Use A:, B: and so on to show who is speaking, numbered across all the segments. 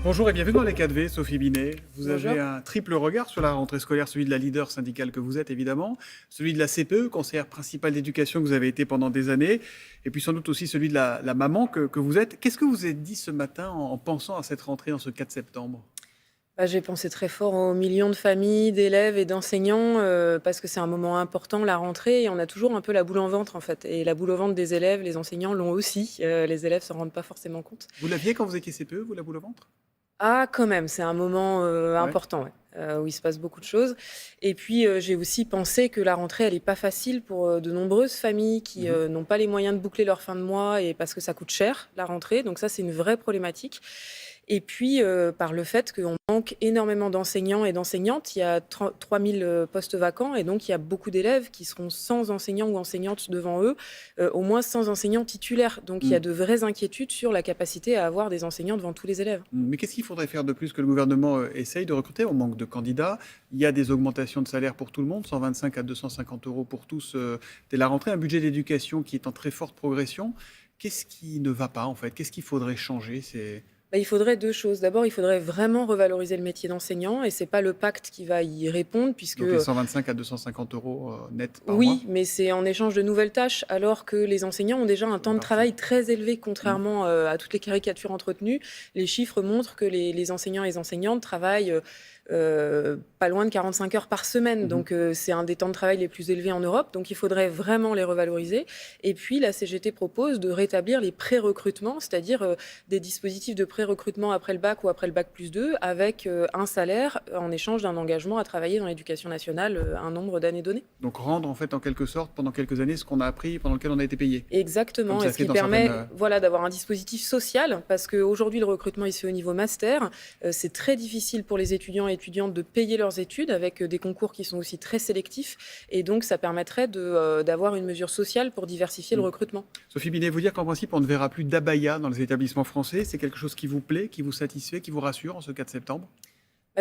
A: Bonjour et bienvenue dans les 4V, Sophie Binet. Vous
B: Bonjour.
A: avez un triple regard sur la rentrée scolaire, celui de la leader syndicale que vous êtes évidemment, celui de la CPE, conseillère principale d'éducation que vous avez été pendant des années, et puis sans doute aussi celui de la maman que vous êtes. Qu'est-ce que vous vous êtes dit ce matin en pensant à cette rentrée en ce 4 septembre?
B: J'ai pensé très fort aux millions de familles, d'élèves et d'enseignants, parce que c'est un moment important, la rentrée, et on a toujours un peu la boule en ventre, en fait. Et la boule au ventre des élèves, les enseignants l'ont aussi. Les élèves s'en rendent pas forcément compte.
A: Vous l'aviez quand vous étiez CPE, vous, la boule au ventre?
B: Ah, quand même, c'est un moment
A: Ouais.
B: important, ouais, où il se passe beaucoup de choses. Et puis, j'ai aussi pensé que la rentrée, elle est pas facile pour de nombreuses familles qui
A: Mhm.
B: n'ont pas les moyens de boucler leur fin de mois, et parce que ça coûte cher, la rentrée. Donc ça, c'est une vraie problématique. Et puis, par le fait qu'on manque énormément d'enseignants et d'enseignantes. Il y a 3 000 postes vacants, et donc il y a beaucoup d'élèves qui seront sans enseignants ou enseignantes devant eux, au moins sans enseignants titulaires. Donc il y a
A: Mm.
B: de vraies inquiétudes sur la capacité à avoir des enseignants devant tous les élèves.
A: Mais qu'est-ce qu'il faudrait faire de plus que le gouvernement essaye de recruter? On manque de candidats. Il y a des augmentations de salaire pour tout le monde, 125 à 250 euros pour tous dès la rentrée. Un budget d'éducation qui est en très forte progression. Qu'est-ce qui ne va pas en fait? Qu'est-ce qu'il faudrait changer?
B: Il faudrait 2 choses. D'abord, il faudrait vraiment revaloriser le métier d'enseignant, et c'est pas le pacte qui va y répondre puisque,
A: Donc les 125 à 250 euros net par mois?
B: oui, mais c'est en échange de nouvelles tâches, alors que les enseignants ont déjà un temps de
A: Parfait.
B: travail très élevé,
A: Mmh.
B: contrairement, à toutes les caricatures entretenues. Les chiffres montrent que les enseignants et les enseignantes travaillent, pas loin de 45 heures par semaine.
A: Mmh.
B: Donc, c'est un des temps de travail les plus élevés en Europe. Donc il faudrait vraiment les revaloriser. Et puis la CGT propose de rétablir les pré-recrutements, c'est-à-dire, des dispositifs de pré-recrutement après le bac ou après le bac+2, avec, un salaire en échange d'un engagement à travailler dans l'éducation nationale, un nombre d'années donné.
A: Donc rendre en fait en quelque sorte pendant quelques années ce qu'on a appris, pendant lequel on a été payé? Comme
B: Exactement, et
A: ça
B: ce
A: se fait
B: qui
A: dans certaines,
B: permet, voilà, d'avoir un dispositif social, parce qu'aujourd'hui, le recrutement, il se fait au niveau master. C'est très difficile pour les étudiants et étudiantes de payer leurs études, avec des concours qui sont aussi très sélectifs, et donc ça permettrait d'avoir une mesure sociale pour diversifier le
A: mmh.
B: recrutement.
A: Sophie Binet, vous dire qu'en principe on ne verra plus d'abaya dans les établissements français, c'est quelque chose qui vous plaît, qui vous satisfait, qui vous rassure en ce 4 septembre?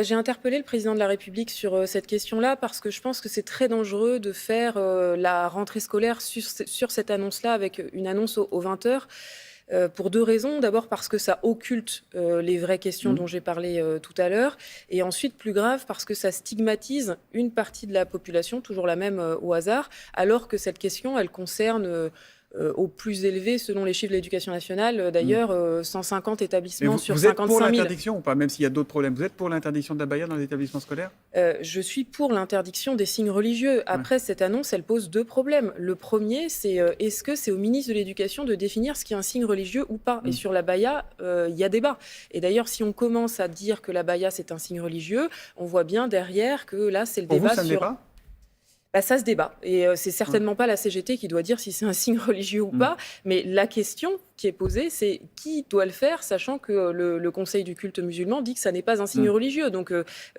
B: J'ai interpellé le président de la République sur, cette question-là, parce que je pense que c'est très dangereux de faire, la rentrée scolaire sur cette annonce-là, avec une annonce aux 20 heures. Pour 2 raisons. D'abord parce que ça occulte, les vraies questions
A: Mmh.
B: dont j'ai parlé, tout à l'heure, et ensuite, plus grave, parce que ça stigmatise une partie de la population, toujours la même, au hasard, alors que cette question, elle concerne, au plus élevé, selon les chiffres de l'éducation nationale,
A: Mmh.
B: d'ailleurs, 150
A: Mais
B: établissements
A: vous,
B: sur
A: vous êtes pour
B: 55 000.
A: l'interdiction ou pas? Même s'il y a d'autres problèmes, vous êtes pour l'interdiction de l'abaya dans les établissements scolaires?
B: Je suis pour l'interdiction des signes religieux.
A: Ouais.
B: Après, cette annonce, elle pose 2 problèmes. Le premier, c'est, est-ce que c'est au ministre de l'Éducation de définir ce qui est un signe religieux ou pas? Et
A: Mmh.
B: sur l'abaya, il y a débat. Et d'ailleurs, si on commence à dire que l'abaya, c'est un signe religieux, on voit bien derrière que là, c'est le
A: Pour vous,
B: débat
A: ça ne l'est
B: sur.
A: pas?
B: Ça se débat, et c'est
A: Ouais.
B: certainement pas la CGT qui doit dire si c'est un signe religieux ou
A: Mmh.
B: pas, mais la question qui est posée, c'est qui doit le faire, sachant que le Conseil du culte musulman dit que ça n'est pas un signe
A: Mmh.
B: religieux. Donc,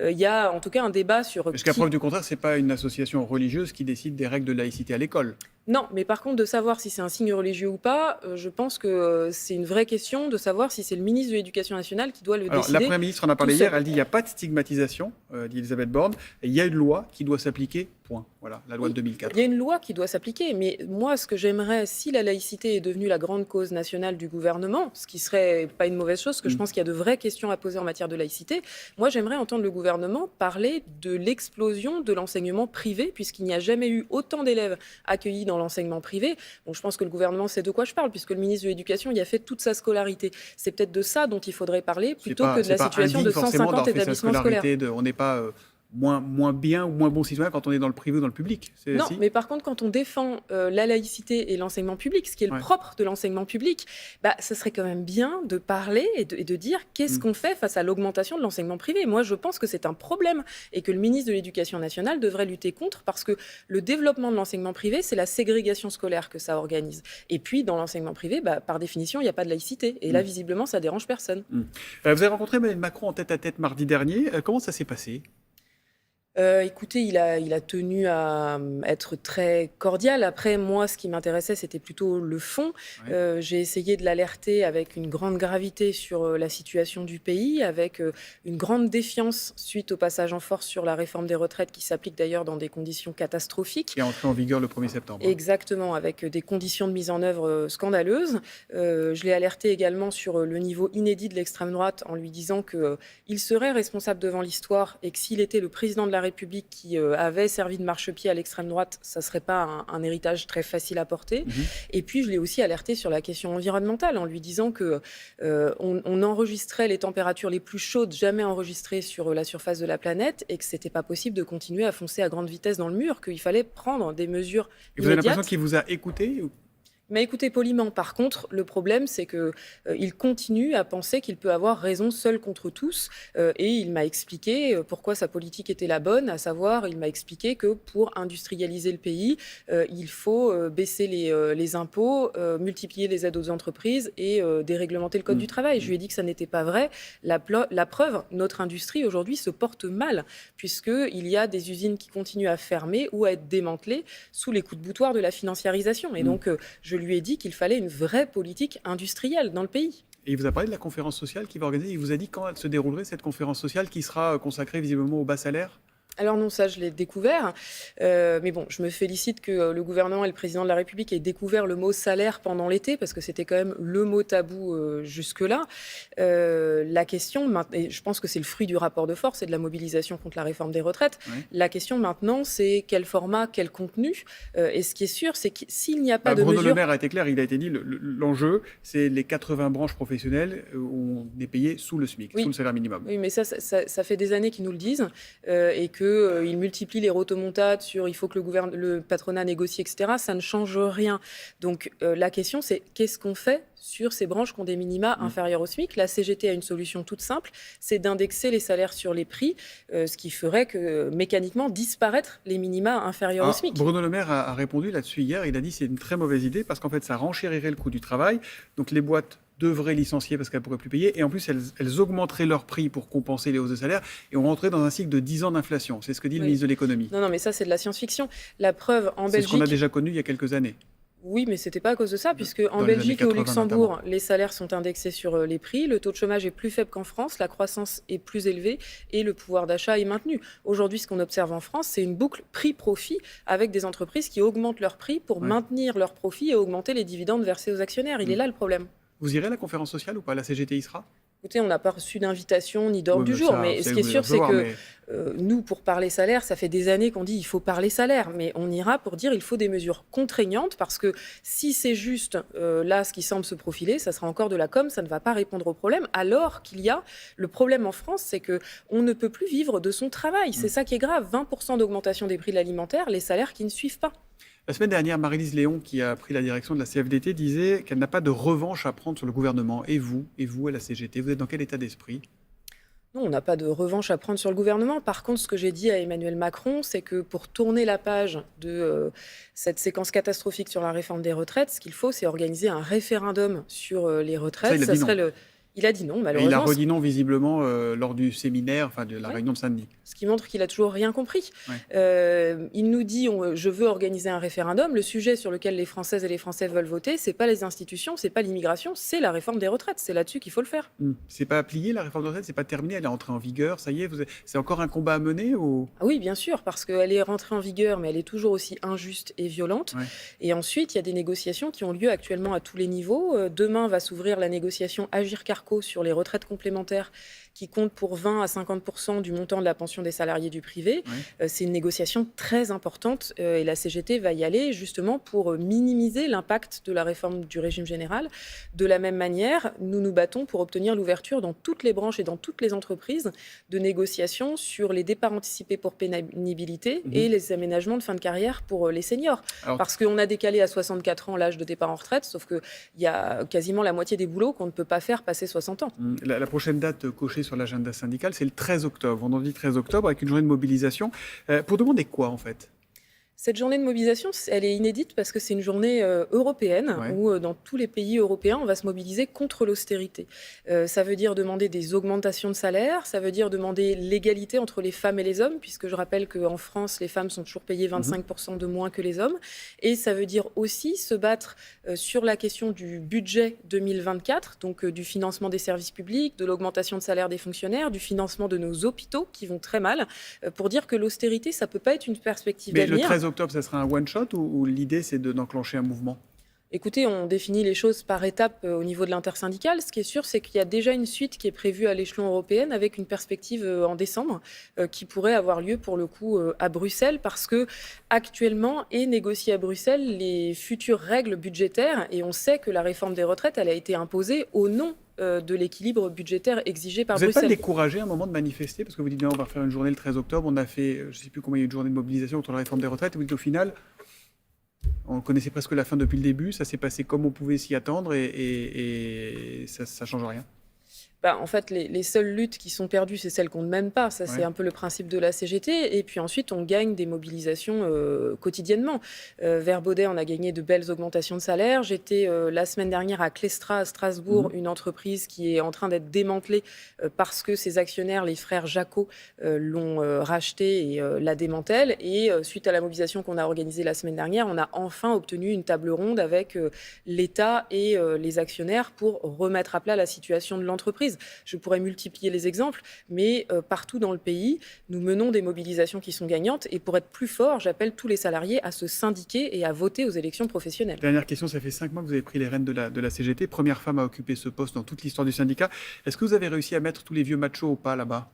B: il y a en tout cas un débat sur
A: Jusqu'à
B: qui.
A: preuve du contraire, c'est pas une association religieuse qui décide des règles de laïcité à l'école.
B: Non, mais par contre, de savoir si c'est un signe religieux ou pas, je pense que, c'est une vraie question de savoir si c'est le ministre de l'Éducation nationale qui doit le
A: Alors, la
B: décider
A: Première ministre en a
B: tout
A: parlé hier,
B: seul.
A: elle dit il n'y a pas de stigmatisation, dit Elisabeth Borne, et il y a une loi qui doit s'appliquer, point. Voilà, la loi de
B: Oui,
A: 2004.
B: il y a une loi qui doit s'appliquer, mais moi, ce que j'aimerais, si la laïcité est devenue la grande cause nationale du gouvernement, ce qui serait pas une mauvaise chose, parce que je
A: Mm.
B: pense qu'il y a de vraies questions à poser en matière de laïcité, moi, j'aimerais entendre le gouvernement parler de l'explosion de l'enseignement privé, puisqu'il n'y a jamais eu autant d'élèves accueillis dans l'enseignement privé. Bon, je pense que le gouvernement sait de quoi je parle, puisque le ministre de l'Éducation y a fait toute sa scolarité. C'est peut-être de ça dont il faudrait parler, plutôt que de
A: C'est
B: la
A: pas
B: situation
A: indigne
B: de
A: forcément
B: 150
A: d'avoir fait sa
B: établissements scolaires.
A: scolarité, on n'est pas moins bien ou moins bon citoyen quand on est dans le privé ou dans le public. C'est
B: Non,
A: si?
B: mais par contre, quand on défend, la laïcité et l'enseignement public, ce qui est le
A: Ouais.
B: propre de l'enseignement public, ça serait quand même bien de parler et de dire qu'est-ce
A: Mm.
B: qu'on fait face à l'augmentation de l'enseignement privé. Moi, je pense que c'est un problème, et que le ministre de l'Éducation nationale devrait lutter contre, parce que le développement de l'enseignement privé, c'est la ségrégation scolaire que ça organise. Et puis, dans l'enseignement privé, par définition, il n'y a pas de laïcité. Et là,
A: Mm.
B: visiblement, ça dérange personne.
A: Mm. Vous avez rencontré Emmanuel Macron en tête-à-tête mardi dernier. Comment ça s'est passé?
B: Écoutez, il a tenu à être très cordial. Après, moi, ce qui m'intéressait, c'était plutôt le fond.
A: Ouais.
B: J'ai essayé de l'alerter avec une grande gravité sur, la situation du pays, avec, une grande défiance suite au passage en force sur la réforme des retraites qui s'applique d'ailleurs dans des conditions catastrophiques.
A: Qui est entré en vigueur le 1er septembre, hein.
B: Exactement, avec, des conditions de mise en œuvre, scandaleuses. Je l'ai alerté également sur, le niveau inédit de l'extrême droite en lui disant que, il serait responsable devant l'histoire et que s'il était le président de la République qui, avait servi de marchepied à l'extrême droite, ça ne serait pas un héritage très facile à porter.
A: Mmh.
B: Et puis je l'ai aussi alerté sur la question environnementale en lui disant que, on enregistrait les températures les plus chaudes jamais enregistrées sur, la surface de la planète et que c'était pas possible de continuer à foncer à grande vitesse dans le mur, qu'il fallait prendre des mesures
A: Et vous avez l'impression
B: immédiates.
A: qu'il vous a écouté?
B: Il m'a écouté poliment. Par contre, le problème, c'est que, il continue à penser qu'il peut avoir raison seul contre tous, et il m'a expliqué, pourquoi sa politique était la bonne, à savoir, il m'a expliqué que pour industrialiser le pays, il faut, baisser les impôts, multiplier les aides aux entreprises et déréglementer le code du travail. Je lui ai dit que ça n'était pas vrai. La preuve, notre industrie aujourd'hui se porte mal puisqu'il y a des usines qui continuent à fermer ou à être démantelées sous les coups de boutoir de la financiarisation et donc, je lui ai dit qu'il fallait une vraie politique industrielle dans le pays.
A: Et il vous a parlé de la conférence sociale qu'il va organiser. Il vous a dit quand elle se déroulerait, cette conférence sociale qui sera consacrée visiblement au bas salaire?
B: Alors non, ça je l'ai découvert, mais bon, je me félicite que, le gouvernement et le président de la République aient découvert le mot salaire pendant l'été parce que c'était quand même le mot tabou, jusque-là. La question maint et je pense que c'est le fruit du rapport de force et de la mobilisation contre la réforme des retraites.
A: Ouais.
B: La question maintenant, c'est quel format, quel contenu, et ce qui est sûr, c'est que s'il n'y a pas de
A: Bruno Le
B: mesures.
A: Maire a été clair, il a été dit, l'enjeu, c'est les 80 branches professionnelles où on est payé sous le SMIC,
B: Oui.
A: sous le salaire minimum.
B: Oui, mais ça fait des années qu'ils nous le disent et qu'ils multiplient les rotomontades sur il faut que le patronat négocie, etc. Ça ne change rien. Donc la question, c'est qu'est-ce qu'on fait sur ces branches qui ont des minima inférieurs au SMIC? La CGT a une solution toute simple, c'est d'indexer les salaires sur les prix, ce qui ferait que mécaniquement disparaître les minima inférieurs au SMIC.
A: Bruno Le Maire a répondu là-dessus hier. Il a dit que c'est une très mauvaise idée parce qu'en fait, ça renchérirait le coût du travail. Donc les boîtes devraient licencier parce qu'elles ne pourraient plus payer. Et en plus, elles augmenteraient leurs prix pour compenser les hausses de salaire. Et on rentrait dans un cycle de 10 ans d'inflation. C'est ce que dit le ministre de l'économie.
B: Non, mais ça, c'est de la science-fiction. La preuve, en
A: C'est
B: Belgique.
A: ce qu'on a déjà connu il y a quelques années.
B: Oui, mais ce n'était pas à cause de ça, puisque en
A: Dans les
B: Belgique et
A: années
B: au
A: 80
B: Luxembourg,
A: notamment.
B: les salaires sont indexés sur les prix, le taux de chômage est plus faible qu'en France, la croissance est plus élevée et le pouvoir d'achat est maintenu. Aujourd'hui, ce qu'on observe en France, c'est une boucle prix-profit avec des entreprises qui augmentent leurs prix pour maintenir leurs profits et augmenter les dividendes versés aux actionnaires. Il est là le problème.
A: Vous irez à la conférence sociale ou pas? La CGT y sera?
B: Écoutez, on n'a pas reçu d'invitation ni d'ordre du jour, mais ce qui est sûr, c'est que nous, pour parler salaire, ça fait des années qu'on dit il faut parler salaire, mais on ira pour dire il faut des mesures contraignantes, parce que si c'est juste là ce qui semble se profiler, ça sera encore de la com, ça ne va pas répondre au problème, alors qu'il y a le problème en France, c'est qu'on ne peut plus vivre de son travail. C'est ça qui est grave, 20% d'augmentation des prix de l'alimentaire, les salaires qui ne suivent pas.
A: La semaine dernière, Maryse Léon, qui a pris la direction de la CFDT, disait qu'elle n'a pas de revanche à prendre sur le gouvernement. Et vous, à la CGT, vous êtes dans quel état d'esprit?
B: Non, on n'a pas de revanche à prendre sur le gouvernement. Par contre, ce que j'ai dit à Emmanuel Macron, c'est que pour tourner la page de cette séquence catastrophique sur la réforme des retraites, ce qu'il faut, c'est organiser un référendum sur les retraites.
A: Ça, il a dit non.
B: Il a dit non,
A: Et
B: malheureusement.
A: il a redit non visiblement lors du séminaire, enfin de la réunion de Saint-Denis.
B: Ce qui montre qu'il a toujours rien compris. Il nous dit je veux organiser un référendum. Le sujet sur lequel les Françaises et les Français veulent voter, c'est pas les institutions, c'est pas l'immigration, c'est la réforme des retraites. C'est là-dessus qu'il faut le faire.
A: C'est pas plié la réforme des retraites, c'est pas terminé, elle est entrée en vigueur. Ça y est, c'est encore un combat à mener ou...
B: Ah oui, bien sûr, parce qu'elle est rentrée en vigueur, mais elle est toujours aussi injuste et violente. Et ensuite, il y a des négociations qui ont lieu actuellement à tous les niveaux. Demain va s'ouvrir la négociation Agirc-Arrco sur les retraites complémentaires qui compte pour 20 à 50% du montant de la pension des salariés du privé. C'est une négociation très importante et la CGT va y aller justement pour minimiser l'impact de la réforme du régime général. De la même manière, nous nous battons pour obtenir l'ouverture dans toutes les branches et dans toutes les entreprises de négociations sur les départs anticipés pour pénibilité et les aménagements de fin de carrière pour les seniors. Parce qu'on a décalé à 64 ans l'âge de départ en retraite, sauf qu'il y a quasiment la moitié des boulots qu'on ne peut pas faire passer 60 ans.
A: La prochaine date cochée sur l'agenda syndical, c'est le 13 octobre, vendredi 13 octobre, avec une journée de mobilisation. Pour demander quoi, en fait?
B: Cette journée de mobilisation, elle est inédite parce que c'est une journée européenne
A: Ouais.
B: où dans tous les pays européens, on va se mobiliser contre l'austérité. Ça veut dire demander des augmentations de salaire, ça veut dire demander l'égalité entre les femmes et les hommes, puisque je rappelle qu'en France, les femmes sont toujours payées
A: Mmh.
B: 25% de moins que les hommes. Et ça veut dire aussi se battre sur la question du budget 2024, donc du financement des services publics, de l'augmentation de salaire des fonctionnaires, du financement de nos hôpitaux qui vont très mal, pour dire que l'austérité, ça peut pas être une perspective
A: Mais le
B: d'avenir.
A: 13 octobre, ça sera un one-shot ou l'idée, c'est d'enclencher un mouvement?
B: Écoutez, on définit les choses par étapes au niveau de l'intersyndicale. Ce qui est sûr, c'est qu'il y a déjà une suite qui est prévue à l'échelon européen avec une perspective en décembre qui pourrait avoir lieu pour le coup à Bruxelles parce que actuellement est négociée à Bruxelles les futures règles budgétaires et on sait que la réforme des retraites, elle a été imposée au nom de l'équilibre budgétaire exigé par
A: Vous n'êtes pas
B: Bruxelles.
A: découragé à un moment de manifester? Parce que vous dites, bien, on va faire une journée le 13 octobre, on a fait, je ne sais plus combien il y a eu de journées de mobilisation contre la réforme des retraites, et vous dites au final, on connaissait presque la fin depuis le début, ça s'est passé comme on pouvait s'y attendre et ça ne change rien.
B: Bah, en fait, les seules luttes qui sont perdues, c'est celles qu'on ne mène pas. Ça, c'est
A: Ouais.
B: un peu le principe de la CGT. Et puis ensuite, on gagne des mobilisations quotidiennement. Vers Baudet, on a gagné de belles augmentations de salaire. J'étais la semaine dernière à Clestra, à Strasbourg,
A: Mhm.
B: une entreprise qui est en train d'être démantelée parce que ses actionnaires, les frères Jacot, l'ont rachetée et la démantèlent. Et suite à la mobilisation qu'on a organisée la semaine dernière, on a enfin obtenu une table ronde avec l'État et les actionnaires pour remettre à plat la situation de l'entreprise. Je pourrais multiplier les exemples, mais partout dans le pays, nous menons des mobilisations qui sont gagnantes. Et pour être plus fort, j'appelle tous les salariés à se syndiquer et à voter aux élections professionnelles.
A: Dernière question, ça fait 5 mois que vous avez pris les rênes de la CGT, première femme à occuper ce poste dans toute l'histoire du syndicat. Est-ce que vous avez réussi à mettre tous les vieux machos au pas là-bas?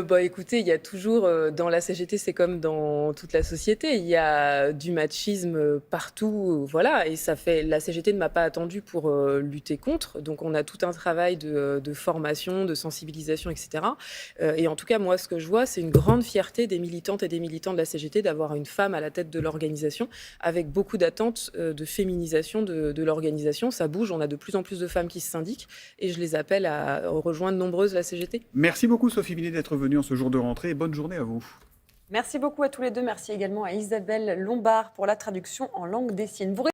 B: Bah, écoutez, il y a toujours, dans la CGT, c'est comme dans toute la société, il y a du machisme, partout, voilà et ça fait la CGT ne m'a pas attendue pour, lutter contre, donc on a tout un travail de formation, de sensibilisation et cetera, et en tout cas, moi, ce que je vois, c'est une grande fierté des militantes et des militants de la CGT d'avoir une femme à la tête de l'organisation, avec beaucoup d'attentes, de féminisation de l'organisation. Ça bouge, on a de plus en plus de femmes qui se syndiquent et je les appelle à rejoindre nombreuses la CGT.
A: Merci beaucoup Sophie Binet d'être venue en ce jour de rentrée et bonne journée à vous.
C: Merci beaucoup à tous les deux. Merci également à Isabelle Lombard pour la traduction en langue des signes.